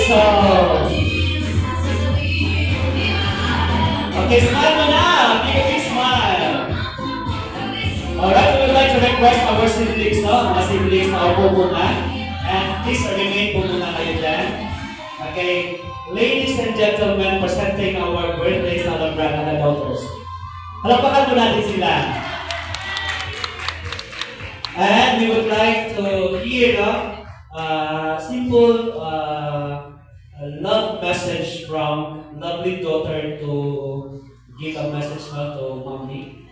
So, okay, smile mo na. Make a big smile. Alright, we would like to request our siblings, no? Mga siblings na upo muna. And please remain po muna kayo dyan. Okay, ladies and gentlemen, presenting our birthday celebrant and daughters. Halapakan mo natin sila. And we would like to hear simple love message from lovely daughter to give a message now to mommy.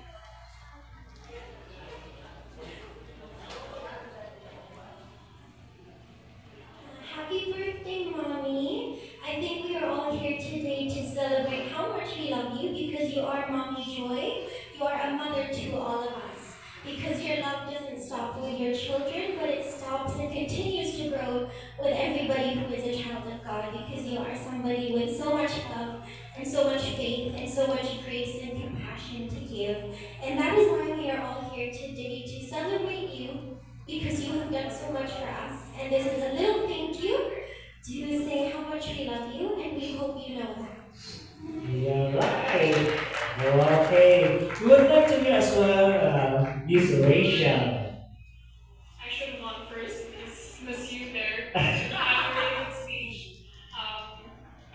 Happy birthday, Mommy. I think we are all here today to celebrate how much we love you because you are Mommy Joy. You are a mother to all of us. Because your love doesn't stop with your children, but it stops and continues to grow with everybody who is a child of God. Because you are somebody with so much love and so much faith and so much grace and compassion to give. And that is why we are all here today to celebrate you because you have done so much for us. And this is a little thank you to say how much we love you, and we hope you know that. Yeah, right. Okay. We would like to hear as well, Miss Rachel. I should have gone first. Miss you there. Have a really good speech. I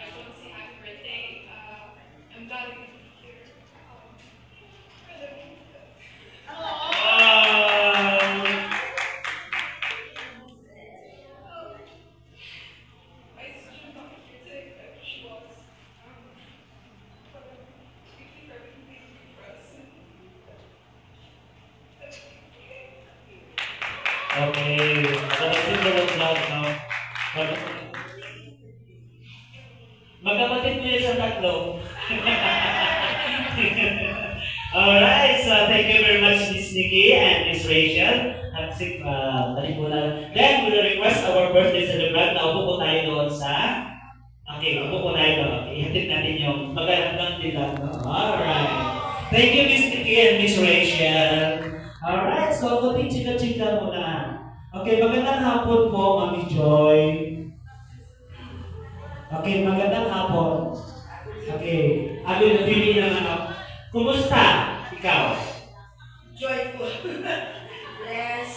just want to say happy birthday. I'm glad to be here. My sister not here today, but she was. But thank you for everything you do for us. Okay. So, simple of love, no? Magkapatid niyo sa tatlo. Alright, so thank you very much, Miss Nikki and Miss Rachel. At then, we will request our birthday celebrant na upo po tayo doon sa... Okay, upo po tayo doon. Okay, ihatid natin yung magandang nila. No? Alright. Thank you, Miss Nikki and Miss Rachel. Alright, so kunting chika-chika muna. Okay, magandang hapon po, Mami Joy. Okay, magandang hapon. Okay, ano yung napili ng ano? Kumusta? Ikaw? Joyful, blessed,